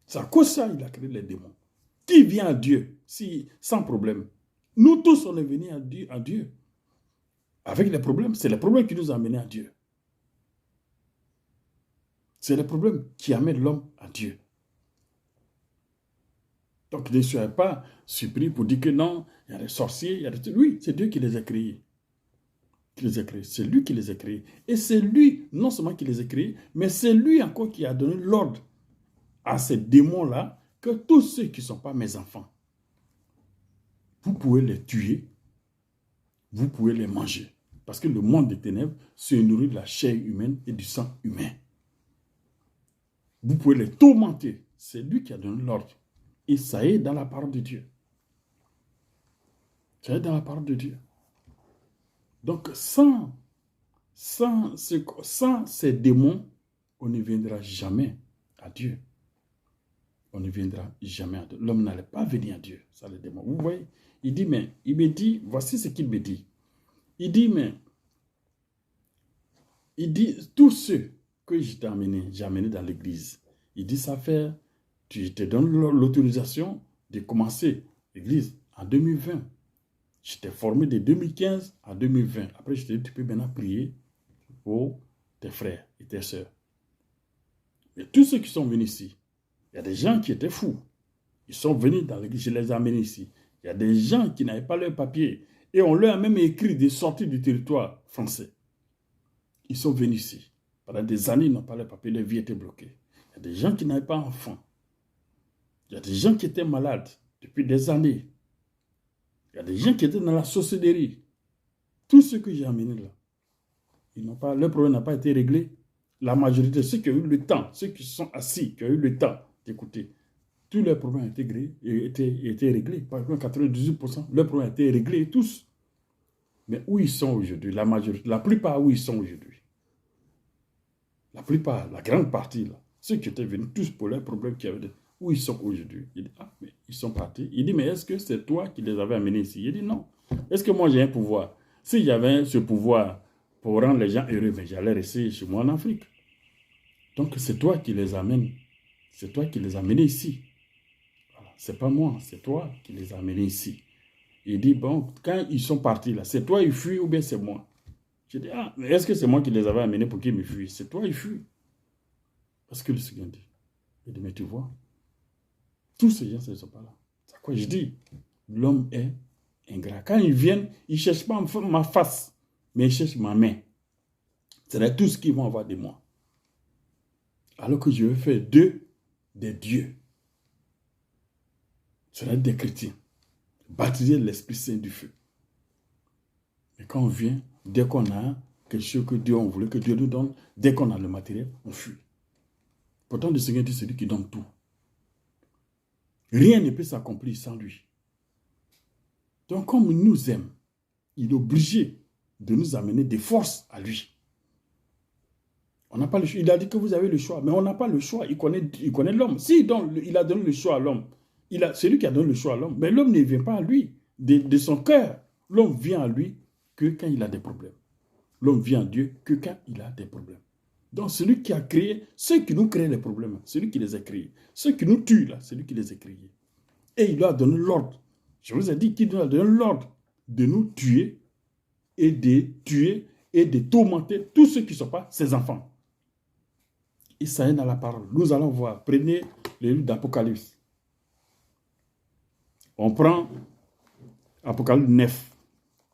C'est à cause de ça qu'il a créé les démons. Qui vient à Dieu sans problème? Nous tous, on est venus à Dieu. Avec les problèmes, c'est les problèmes qui nous ont amenés à Dieu. C'est les problèmes qui amènent l'homme à Dieu. Donc ne soyez pas surpris pour dire que non, il y a des sorciers, il y a des... Oui, c'est Dieu qui les a créés. C'est lui qui les a créés. Et c'est lui, non seulement qui les a créés, mais c'est lui encore qui a donné l'ordre à ces démons-là que tous ceux qui ne sont pas mes enfants, vous pouvez les tuer, vous pouvez les manger. Parce que le monde des ténèbres se nourrit de la chair humaine et du sang humain. Vous pouvez les tourmenter. C'est lui qui a donné l'ordre. Et ça est dans la parole de Dieu. Ça est dans la parole de Dieu. Donc, sans ces démons, on ne viendra jamais à Dieu. On ne viendra jamais à Dieu. L'homme n'allait pas venir à Dieu, ça les démons. Vous voyez, il me dit, voici ce qu'il me dit. Il dit, tous ceux que j'ai amené dans l'église, il dit, ça fait, je te donne l'autorisation de commencer l'église en 2020. J'étais formé de 2015 à 2020. Après, je t'ai dit, tu peux maintenant prier pour tes frères et tes sœurs. Mais tous ceux qui sont venus ici, il y a des gens qui étaient fous. Ils sont venus dans l'église, je les ai amenés ici. Il y a des gens qui n'avaient pas leur papier. Et on leur a même écrit de sortir du territoire français. Ils sont venus ici. Pendant des années, ils n'ont pas leur papier, leur vie était bloquée. Il y a des gens qui n'avaient pas d'enfants. Il y a des gens qui étaient malades depuis des années. Il y a des gens qui étaient dans la sorcellerie. Tous ceux que j'ai amenés là, leur problème n'a pas été réglé. La majorité, ceux qui ont eu le temps, ceux qui sont assis, qui ont eu le temps d'écouter, tous leurs problèmes ont été réglés. Par exemple, 98%, leurs problèmes ont été réglés, tous. Mais où ils sont aujourd'hui, la majorité, la plupart où ils sont aujourd'hui, la plupart, la grande partie, là, ceux qui étaient venus tous pour leurs problèmes qui avaient, où ils sont aujourd'hui. Il dit, ah, mais ils sont partis. Il dit, mais est-ce que c'est toi qui les avais amenés ici? Il dit, non. Est-ce que moi j'ai un pouvoir? S'il y avait ce pouvoir pour rendre les gens heureux, mais j'allais rester chez moi en Afrique. Donc c'est toi qui les amènes. C'est toi qui les as amenés ici. Voilà. C'est pas moi, c'est toi qui les as amenés ici. Il dit, bon, quand ils sont partis là, c'est toi ils fuient ou bien c'est moi? Je dis, ah, mais est-ce que c'est moi qui les avais amenés pour qu'ils me fuient? C'est toi ils fuient. Parce que le Seigneur dit. Il dit, mais tu vois, tous ces gens, ils ne sont pas là. C'est quoi je dis? L'homme est ingrat. Quand ils viennent, ils ne cherchent pas ma face, mais ils cherchent ma main. C'est tout ce qu'ils vont avoir de moi. Alors que je veux faire d'eux des dieux. C'est des chrétiens. Baptiser l'Esprit Saint du feu. Et quand on vient, dès qu'on a quelque chose que Dieu, on voulait que Dieu nous donne, dès qu'on a le matériel, on fuit. Pourtant, le Seigneur dit, c'est lui qui donne tout. Rien ne peut s'accomplir sans lui. Donc, comme il nous aime, il est obligé de nous amener des forces à lui. On n'a pas le choix. Il a dit que vous avez le choix, mais on n'a pas le choix. Il connaît l'homme. Si donc, il a donné le choix à l'homme, c'est lui qui a donné le choix à l'homme. Mais l'homme ne vient pas à lui de son cœur. L'homme vient à lui que quand il a des problèmes. L'homme vient à Dieu que quand il a des problèmes. Donc, celui qui a créé, ceux qui nous créent les problèmes, c'est lui qui les a créés. Ceux qui nous tuent, là, c'est lui qui les a créés. Et il lui a donné l'ordre. Je vous ai dit qu'il nous a donné l'ordre de nous tuer et de tourmenter tous ceux qui ne sont pas ses enfants. Et ça est dans la parole. Nous allons voir. Prenez le livre d'Apocalypse. On prend Apocalypse 9,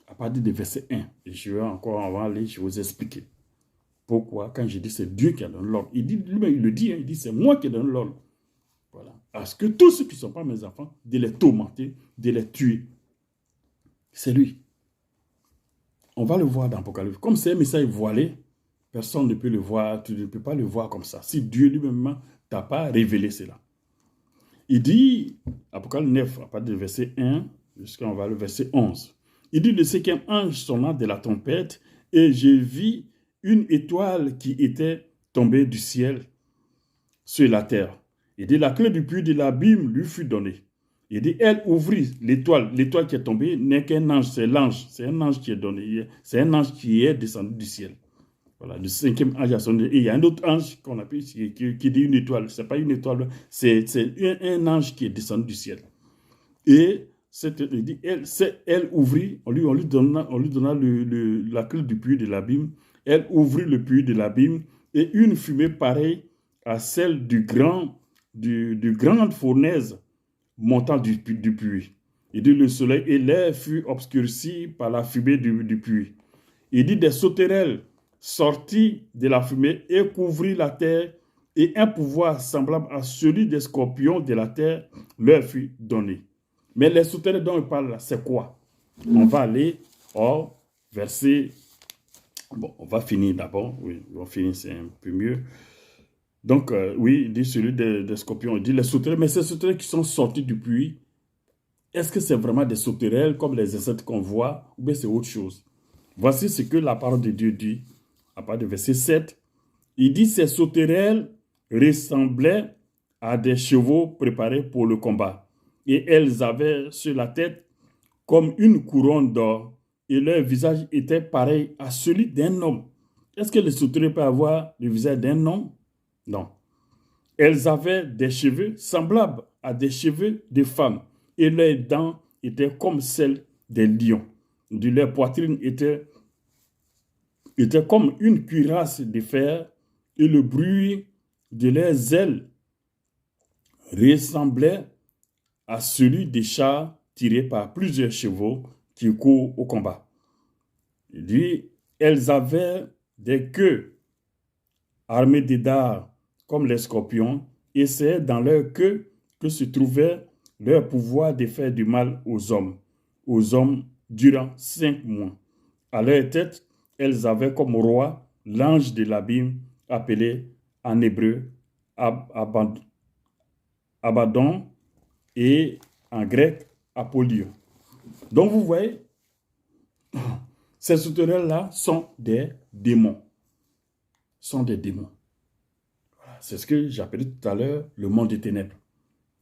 à partir du verset 1. Et on va aller, je vais vous expliquer. Pourquoi, quand je dis c'est Dieu qui a donné l'ordre, il le dit, il dit c'est moi qui ai donné l'ordre. Voilà. Parce que tous ceux qui ne sont pas mes enfants, de les tourmenter, de les tuer. C'est lui. On va le voir dans l'Apocalypse. Comme c'est un message voilé, personne ne peut le voir, tu ne peux pas le voir comme ça. Si Dieu lui-même ne t'a pas révélé cela. Il dit, Apocalypse 9, à partir du verset 1 jusqu'à le verset 11. Il dit, le cinquième ange sonna de la trompette et je vis une étoile qui était tombée du ciel sur la terre. Il dit, la clé du puits de l'abîme lui fut donnée. Il dit, elle ouvrit l'étoile. L'étoile qui est tombée n'est qu'un ange, c'est l'ange. C'est un ange qui est donné. C'est un ange qui est descendu du ciel. Voilà, le cinquième ange a sonné. Et il y a un autre ange qu'on appelle qui dit une étoile. Ce n'est pas une étoile, c'est un ange qui est descendu du ciel. Et il dit, elle ouvrit, on lui donna la clé du puits de l'abîme. Elle ouvrit le puits de l'abîme et une fumée pareille à celle du grande fournaise montant du puits. Il dit, le soleil et l'air furent obscurcis par la fumée du puits. Il dit, des sauterelles sortit de la fumée et couvrit la terre, et un pouvoir semblable à celui des scorpions de la terre leur fut donné. Mais les sauterelles dont il parle là, c'est quoi? On va aller au verset... Bon, on va finir d'abord. Oui, on va finir, c'est un peu mieux. Donc, oui, il dit celui des scorpions. Il dit les sauterelles, mais ces sauterelles qui sont sorties du puits, est-ce que c'est vraiment des sauterelles comme les insectes qu'on voit, ou bien c'est autre chose? Voici ce que la parole de Dieu dit. À partir du verset 7, il dit, ces sauterelles ressemblaient à des chevaux préparés pour le combat. Et elles avaient sur la tête comme une couronne d'or. Et leur visage était pareil à celui d'un homme. Est-ce que les sauterelles peuvent avoir le visage d'un homme? Non. Elles avaient des cheveux semblables à des cheveux de femmes. Et leurs dents étaient comme celles des lions. Leur poitrine était comme une cuirasse de fer et le bruit de leurs ailes ressemblait à celui des chars tirés par plusieurs chevaux qui courent au combat. Il dit, elles avaient des queues armées de dards comme les scorpions, et c'est dans leur queue que se trouvait leur pouvoir de faire du mal aux hommes durant 5 mois. À leur tête, elles avaient comme roi l'ange de l'abîme, appelé en hébreu Abaddon et en grec Apollyon. Donc vous voyez, ces sauterelles-là sont des démons. Voilà, c'est ce que j'appelais tout à l'heure le monde des ténèbres.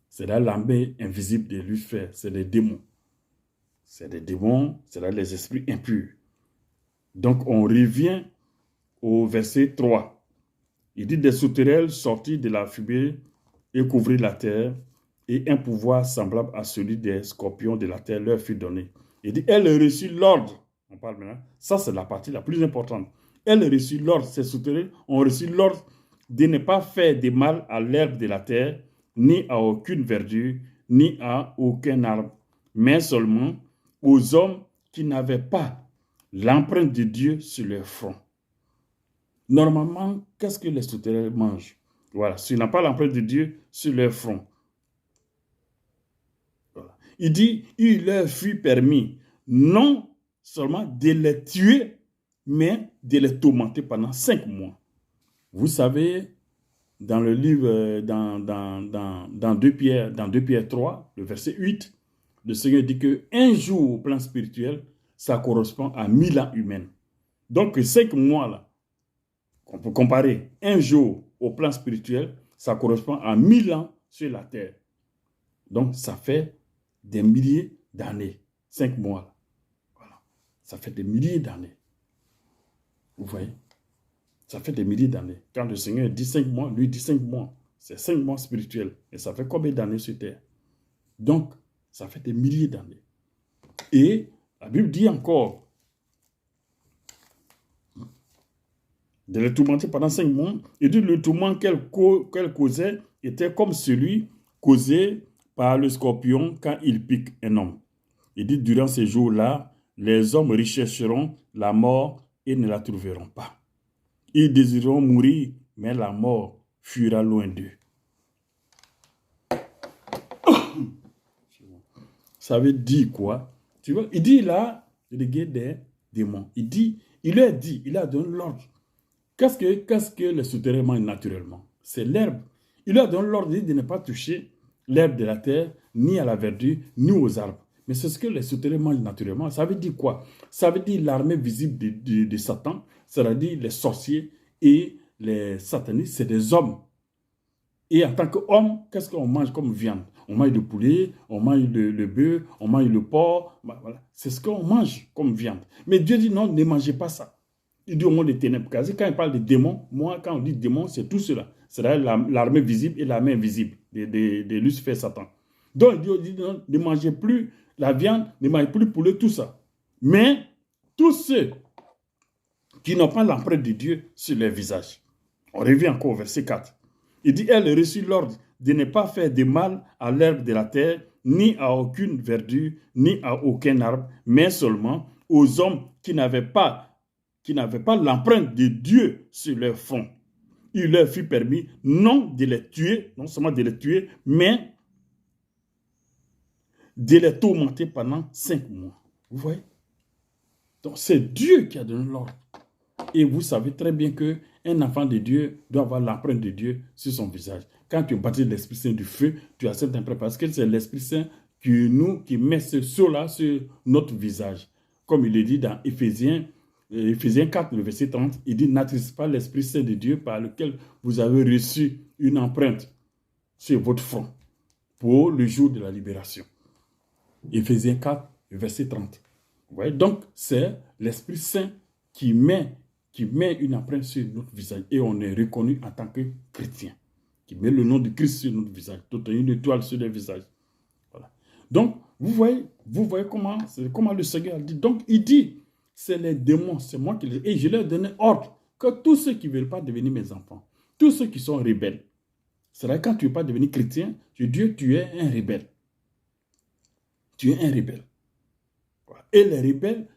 C'est là l'armée invisible de Lucifer, c'est des démons. C'est des démons, c'est là les esprits impurs. Donc, on revient au verset 3. Il dit, des sauterelles sorties de la fumée et couvrirent la terre, et un pouvoir semblable à celui des scorpions de la terre leur fut donné. Il dit, elle reçut l'ordre. On parle maintenant. Ça, c'est la partie la plus importante. Elle reçut l'ordre. Ces sauterelles ont reçu l'ordre de ne pas faire de mal à l'herbe de la terre, ni à aucune verdure, ni à aucun arbre, mais seulement aux hommes qui n'avaient pas l'empreinte de Dieu sur leur front. Normalement, qu'est-ce que les sauterelles mangent? Voilà, s'ils n'ont pas l'empreinte de Dieu sur leur front. Voilà. Il dit, il leur fut permis non seulement de les tuer, mais de les tourmenter pendant 5 mois. Vous savez, dans le livre, dans 2 Pierre 3, le verset 8, le Seigneur dit qu'un jour au plan spirituel, ça correspond à 1000 ans humains. Donc 5 mois là, on peut comparer un jour au plan spirituel, ça correspond à 1000 ans sur la terre. Donc ça fait des milliers d'années, 5 mois là. Voilà. Ça fait des milliers d'années. Vous voyez? Ça fait des milliers d'années. Quand le Seigneur dit 5 mois, lui dit 5 mois. C'est 5 mois spirituels. Et ça fait combien d'années sur terre? Donc, ça fait des milliers d'années. Et la Bible dit encore de les tourmenter pendant 5 mois. Il dit le tourment qu'elle causait était comme celui causé par le scorpion quand il pique un homme. Il dit durant ces jours-là, les hommes rechercheront la mort et ne la trouveront pas. Ils désireront mourir, mais la mort fuira loin d'eux. Ça veut dire quoi? Tu vois, il dit là, le gars des démons. Il a donné l'ordre. Qu'est-ce que les sauterelles mangent naturellement? C'est l'herbe. Il leur donne l'ordre de ne pas toucher l'herbe de la terre, ni à la verdure, ni aux arbres. Mais c'est ce que les sauterelles mangent naturellement. Ça veut dire quoi? Ça veut dire l'armée visible de Satan, c'est-à-dire les sorciers et les satanistes, c'est des hommes. Et en tant qu'homme, qu'est-ce qu'on mange comme viande? On mange le poulet, on mange le bœuf, on mange le porc. Bah, voilà. C'est ce qu'on mange comme viande. Mais Dieu dit non, ne mangez pas ça. Il dit au monde des ténèbres. Quand il parle de démons, moi, quand on dit démons, c'est tout cela. C'est-à-dire l'armée visible et l'armée invisible de Lucifer Satan. Donc, Dieu dit non, ne mangez plus la viande, ne mangez plus le poulet, tout ça. Mais tous ceux qui n'ont pas l'empreinte de Dieu sur leur visage. On revient encore au verset 4. Il dit, elle reçut l'ordre de ne pas faire de mal à l'herbe de la terre, ni à aucune verdure, ni à aucun arbre, mais seulement aux hommes qui n'avaient pas l'empreinte de Dieu sur leur front. Il leur fut permis non de les tuer, non seulement de les tuer, mais de les tourmenter pendant 5 mois. Vous voyez? Donc c'est Dieu qui a donné l'ordre. Et vous savez très bien qu'un enfant de Dieu doit avoir l'empreinte de Dieu sur son visage. Quand tu es baptisé de l'Esprit Saint du feu, tu as cette empreinte parce que c'est l'Esprit Saint qui met ce sceau-là sur notre visage. Comme il est dit dans Éphésiens 4, le verset 30, il dit « N'attristez pas l'Esprit Saint de Dieu par lequel vous avez reçu une empreinte sur votre front pour le jour de la libération. » Éphésiens 4, le verset 30. Vous voyez? Donc, c'est l'Esprit Saint qui met une empreinte sur notre visage et on est reconnu en tant que chrétien, qui met le nom de Christ sur notre visage, toute une étoile sur le visage. Voilà. Donc, vous voyez comment le Seigneur dit. Donc, il dit, c'est les démons, c'est moi qui les... Et je leur ai donné ordre que tous ceux qui ne veulent pas devenir mes enfants, tous ceux qui sont rebelles, c'est-à-dire quand tu ne veux pas devenir chrétien, je dis, tu es un rebelle. Tu es un rebelle. Voilà. Et les rebelles,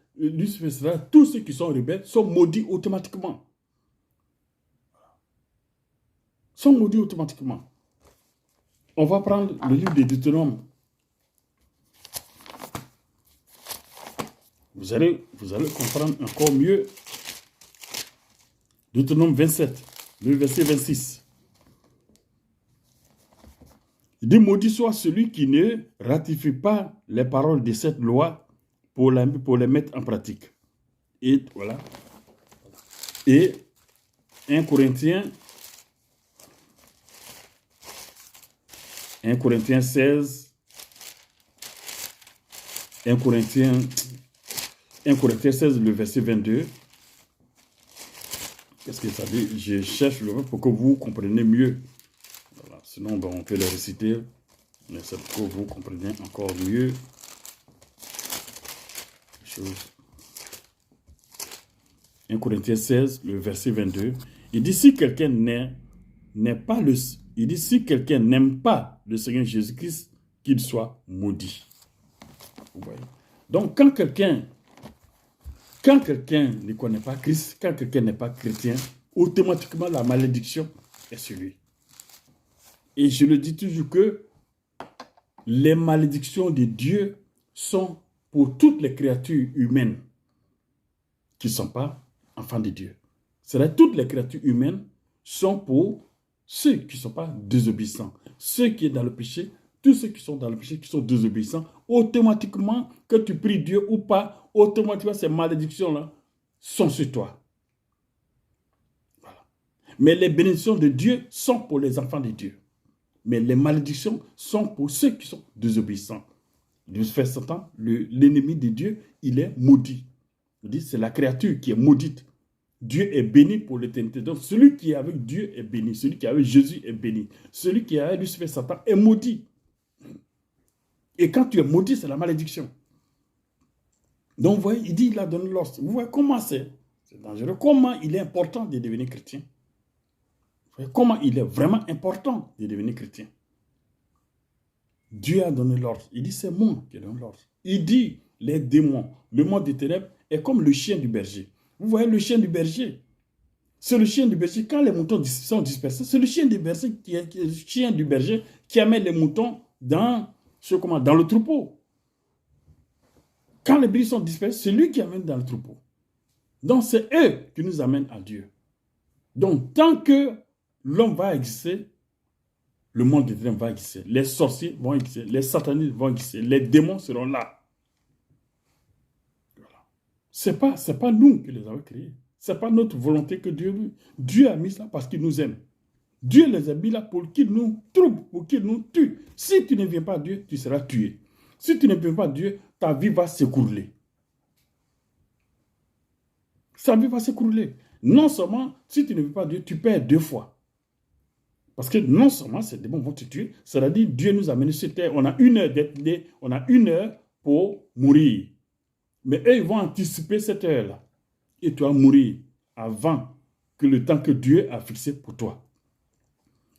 tous ceux qui sont rebelles sont maudits automatiquement. Sont maudits automatiquement. On va prendre le livre de Deutéronome. Vous allez comprendre encore mieux. Deutéronome 27, le verset 26. Il dit, maudit soit celui qui ne ratifie pas les paroles de cette loi pour les mettre en pratique. Et voilà. Et 1 Corinthiens 16, 1 Corinthiens 16, le verset 22. Qu'est-ce que ça dit? Je cherche le mot pour que vous compreniez mieux. Voilà. Sinon, on peut le réciter. Mais c'est pour que vous compreniez encore mieux. 1 Corinthiens 16, le verset 22. Il dit, si quelqu'un n'aime pas le Seigneur Jésus-Christ, qu'il soit maudit. Vous voyez? Donc, quand quelqu'un ne connaît pas Christ, quand quelqu'un n'est pas chrétien, automatiquement la malédiction est sur lui. Et je le dis toujours que les malédictions de Dieu sont pour toutes les créatures humaines qui ne sont pas enfants de Dieu. C'est-à-dire toutes les créatures humaines sont pour ceux qui ne sont pas désobéissants. Ceux qui sont dans le péché, tous ceux qui sont dans le péché, qui sont désobéissants, automatiquement, que tu pries Dieu ou pas, automatiquement ces malédictions-là sont sur toi. Voilà. Mais les bénédictions de Dieu sont pour les enfants de Dieu. Mais les malédictions sont pour ceux qui sont désobéissants. De fait, Satan, l'ennemi de Dieu, il est maudit. C'est la créature qui est maudite. Dieu est béni pour l'éternité. Donc, celui qui est avec Dieu est béni. Celui qui est avec Jésus est béni. Celui qui est avec Lucifer, Satan, est maudit. Et quand tu es maudit, c'est la malédiction. Donc, vous voyez, il dit, il a donné l'ordre. Vous voyez comment c'est dangereux. Comment il est important de devenir chrétien. Vous voyez comment il est vraiment important de devenir chrétien. Dieu a donné l'ordre. Il dit, c'est moi qui donne l'ordre. Il dit, les démons, le monde des ténèbres est comme le chien du berger. Vous voyez le chien du berger. C'est le chien du berger. Quand les moutons sont dispersés, c'est le chien du berger qui amène les moutons dans le troupeau. Quand les brebis sont dispersés, c'est lui qui amène dans le troupeau. Donc c'est eux qui nous amènent à Dieu. Donc tant que l'homme va exister, le monde des ténèbres va exister. Les sorciers vont exister. Les satanistes vont exister. Les démons seront là. Voilà. Ce n'est pas nous qui les avons créés. Ce n'est pas notre volonté que Dieu a mis ça parce qu'il nous aime. Dieu les a mis là pour qu'ils nous troublent, pour qu'ils nous tuent. Si tu ne viens pas à Dieu, tu seras tué. Si tu ne viens pas à Dieu, ta vie va s'écrouler. Ta vie va s'écrouler. Non seulement, si tu ne viens pas à Dieu, tu perds 2 fois. Parce que non seulement ces démons vont te tuer, c'est-à-dire Dieu nous a amenés sur terre, on a 1 heure d'être né, on a 1 heure pour mourir. Mais eux, ils vont anticiper cette heure-là. Et tu vas mourir avant que le temps que Dieu a fixé pour toi.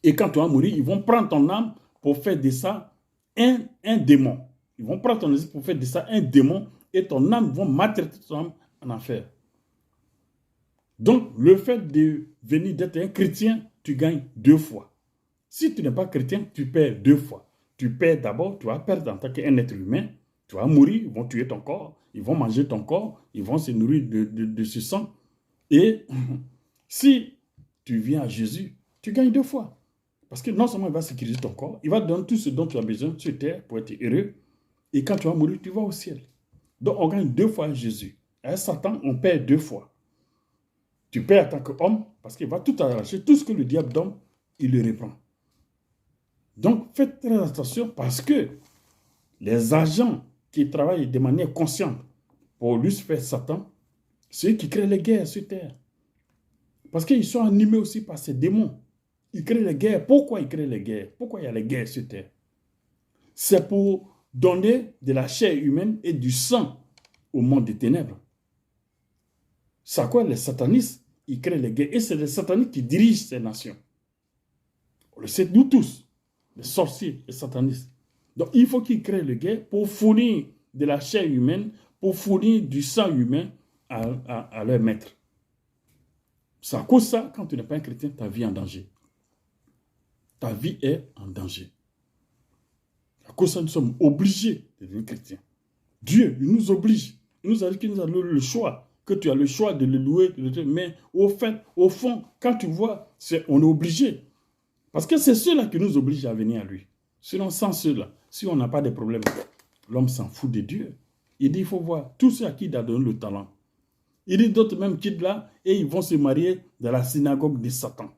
Et quand tu vas mourir, ils vont prendre ton âme pour faire de ça un démon. Ils vont prendre ton âme pour faire de ça un démon et ton âme vont maltraiter ton âme en enfer. Donc, le fait de venir d'être un chrétien, tu gagnes 2 fois. Si tu n'es pas chrétien, tu perds 2 fois. Tu perds d'abord, tu vas perdre en tant qu'un être humain. Tu vas mourir, ils vont tuer ton corps, ils vont manger ton corps, ils vont se nourrir de ce sang. Et si tu viens à Jésus, tu gagnes 2 fois. Parce que non seulement il va sécuriser ton corps, il va te donner tout ce dont tu as besoin sur terre pour être heureux. Et quand tu vas mourir, tu vas au ciel. Donc on gagne 2 fois à Jésus. À Satan, on perd 2 fois. Tu perds en tant qu'homme parce qu'il va tout arracher. Tout ce que le diable donne, il le reprend. Donc faites très attention parce que les agents qui travaillent de manière consciente pour lui faire Satan, c'est eux qui créent les guerres sur terre. Parce qu'ils sont animés aussi par ces démons. Ils créent les guerres. Pourquoi ils créent les guerres? Pourquoi il y a les guerres sur terre? C'est pour donner de la chair humaine et du sang au monde des ténèbres. C'est quoi les satanistes? Ils créent les guerres. Et c'est les satanistes qui dirigent ces nations. On le sait nous tous. Les sorciers, les satanistes. Donc il faut qu'ils créent les guerres pour fournir de la chair humaine, pour fournir du sang humain à leur maître. C'est à cause de ça, quand tu n'es pas un chrétien, ta vie est en danger. Ta vie est en danger. À cause de ça, nous sommes obligés de devenir chrétiens. Dieu, il nous oblige. Il nous a dit qu'il nous a donné le choix, que tu as le choix de le louer, mais au fond, quand tu vois, on est obligé. Parce que c'est ceux-là qui nous obligent à venir à lui. Sinon, sans ceux-là, si on n'a pas de problème, l'homme s'en fout de Dieu. Il dit, il faut voir tous ceux à qui il a donné le talent. Il dit, d'autres même quittent là et ils vont se marier dans la synagogue de Satan.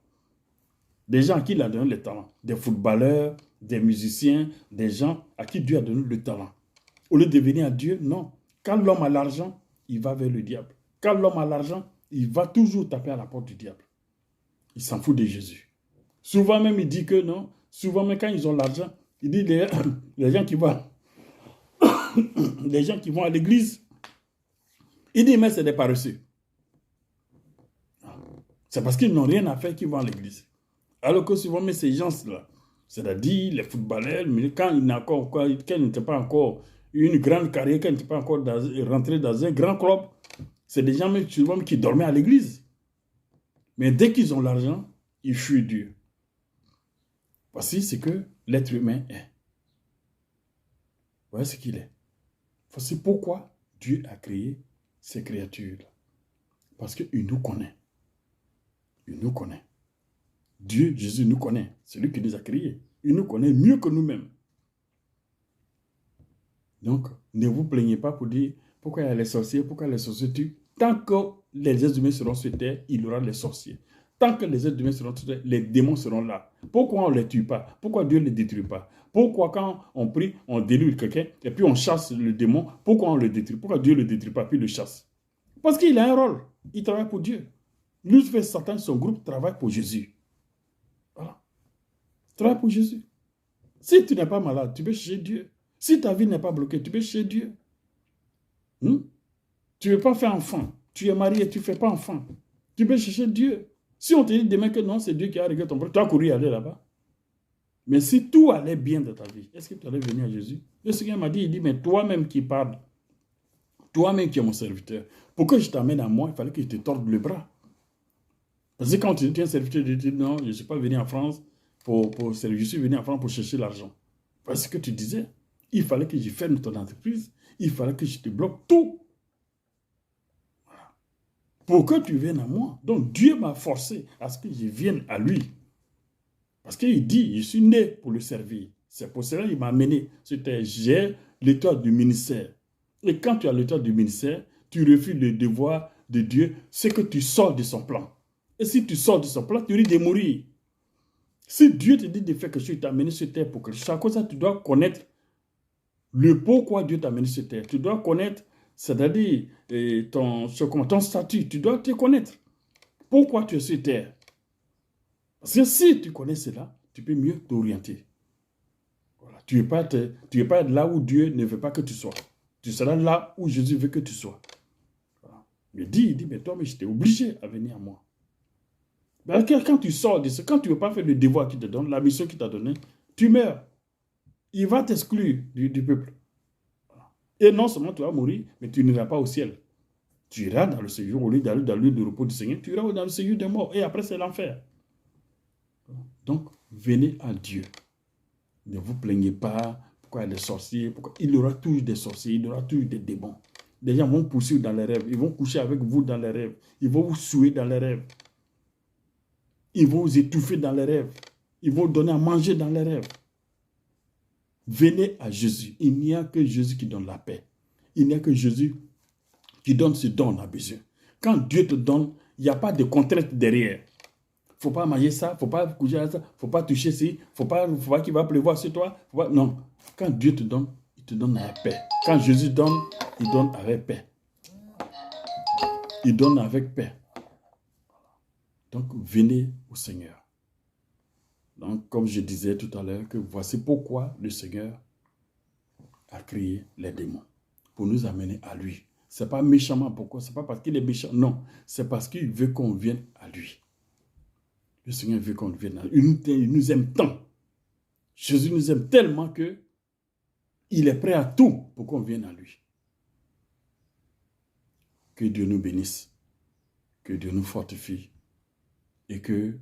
Des gens à qui il a donné le talent. Des footballeurs, des musiciens, des gens à qui Dieu a donné le talent. Au lieu de venir à Dieu, non. Quand l'homme a l'argent, il va vers le diable. Quand l'homme a l'argent, il va toujours taper à la porte du diable. Il s'en fout de Jésus. Souvent même, il dit que non. Souvent même, quand ils ont l'argent, il dit les gens qui vont les gens qui vont à l'église, il dit, mais c'est des paresseux. C'est parce qu'ils n'ont rien à faire qu'ils vont à l'église. Alors que souvent, mais ces gens-là, c'est-à-dire les footballeurs, mais quand ils n'étaient pas encore une grande carrière, quand ils n'étaient pas encore rentrés dans un grand club, c'est des gens souvent qui dormaient à l'église. Mais dès qu'ils ont l'argent, ils fuient Dieu. Voici ce que l'être humain est. Voilà ce qu'il est. Voici pourquoi Dieu a créé ces créatures-là. Parce qu'il nous connaît. Il nous connaît. Dieu, Jésus nous connaît. C'est lui qui nous a créés. Il nous connaît mieux que nous-mêmes. Donc, ne vous plaignez pas pour dire pourquoi il y a les sorciers, pourquoi les sorciers tuent. Tant que les êtres humains seront sur terre, il y aura les sorciers. Tant que les êtres humains seront sur terre, les démons seront là. Pourquoi on ne les tue pas? Pourquoi Dieu ne les détruit pas? Pourquoi quand on prie, on délivre quelqu'un et puis on chasse le démon? Pourquoi on le détruit? Pourquoi Dieu ne le détruit pas puis le chasse? Parce qu'il a un rôle. Il travaille pour Dieu. Lucifer, Satan, son groupe travaille pour Jésus. Voilà. Travaille pour Jésus. Si tu n'es pas malade, tu peux chercher Dieu. Si ta vie n'est pas bloquée, tu peux chercher Dieu. Tu ne veux pas faire enfant. Tu es marié, tu ne fais pas enfant. Tu peux chercher Dieu. Si on te dit demain que non, c'est Dieu qui a réglé ton problème, tu as couru aller là-bas. Mais si tout allait bien dans ta vie, est-ce que tu allais venir à Jésus? Le Seigneur m'a dit, il dit, mais toi-même qui parles, toi-même qui es mon serviteur, pour que je t'amène à moi, il fallait que je te torde le bras. Parce que quand tu es un serviteur, tu dis, non, je ne suis pas venu en France pour servir, je suis venu en France pour chercher l'argent. Parce que tu disais, il fallait que je ferme ton entreprise, il fallait que je te bloque tout. Voilà. Pour que tu viennes à moi. Donc Dieu m'a forcé à ce que je vienne à lui. Parce qu'il dit, je suis né pour le servir. C'est pour cela qu'il m'a amené. J'ai l'étoile du ministère. Et quand tu as l'étoile du ministère, tu refuses le devoir de Dieu, c'est que tu sors de son plan. Et si tu sors de son plan, tu risques de mourir. Si Dieu te dit de faire quelque chose, il t'a amené sur terre pour quelque chose, à cause de ça, tu dois connaître le pourquoi Dieu t'a amené sur terre. Tu dois connaître, c'est-à-dire ton statut. Tu dois te connaître. Pourquoi tu es sur terre? Parce que si tu connais cela, tu peux mieux t'orienter. Voilà. Tu ne es pas là où Dieu ne veut pas que tu sois. Tu seras là où Jésus veut que tu sois. Voilà. Mais il dit, mais toi, mais j'étais obligé à venir à moi. Mais quand tu sors de ce, quand tu ne veux pas faire le devoir qu'il te donne, la mission qu'il t'a donnée, tu meurs. Il va t'exclure du peuple. Voilà. Et non seulement tu vas mourir, mais tu n'iras pas au ciel. Tu iras dans le séjour, au lieu d'aller dans le lieu de repos du Seigneur, tu iras dans le séjour des morts. Et après, c'est l'enfer. Donc, venez à Dieu. Ne vous plaignez pas. Pourquoi il y a des sorciers? Pourquoi? Il y aura toujours des sorciers, il y aura toujours des démons. Des gens vont poursuivre dans les rêves. Ils vont coucher avec vous dans les rêves. Ils vont vous souiller dans les rêves. Ils vont vous étouffer dans les rêves. Ils vont vous donner à manger dans les rêves. Venez à Jésus. Il n'y a que Jésus qui donne la paix. Il n'y a que Jésus qui donne ce dont on a besoin. Quand Dieu te donne, il n'y a pas de contrainte derrière. Il ne faut pas manger ça, il ne faut pas coucher à ça, il ne faut pas toucher ci, il ne faut pas qu'il va pleuvoir sur toi. Non. Quand Dieu te donne, il te donne avec paix. Quand Jésus donne, il donne avec paix. Il donne avec paix. Donc, venez au Seigneur. Donc, comme je disais tout à l'heure, que voici pourquoi le Seigneur a créé les démons. Pour nous amener à lui. Ce n'est pas méchamment pourquoi, ce n'est pas parce qu'il est méchant. Non, c'est parce qu'il veut qu'on vienne à lui. Le Seigneur veut qu'on vienne à lui. Il nous aime tant. Jésus nous aime tellement que il est prêt à tout pour qu'on vienne à lui. Que Dieu nous bénisse. Que Dieu nous fortifie. Et que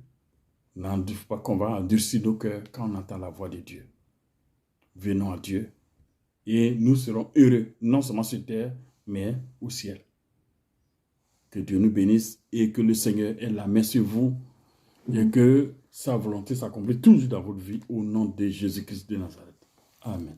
qu'on va endurcir nos cœurs quand on entend la voix de Dieu. Venons à Dieu et nous serons heureux, non seulement sur terre, mais au ciel. Que Dieu nous bénisse et que le Seigneur ait la main sur vous et que sa volonté s'accomplisse toujours dans votre vie au nom de Jésus-Christ de Nazareth. Amen.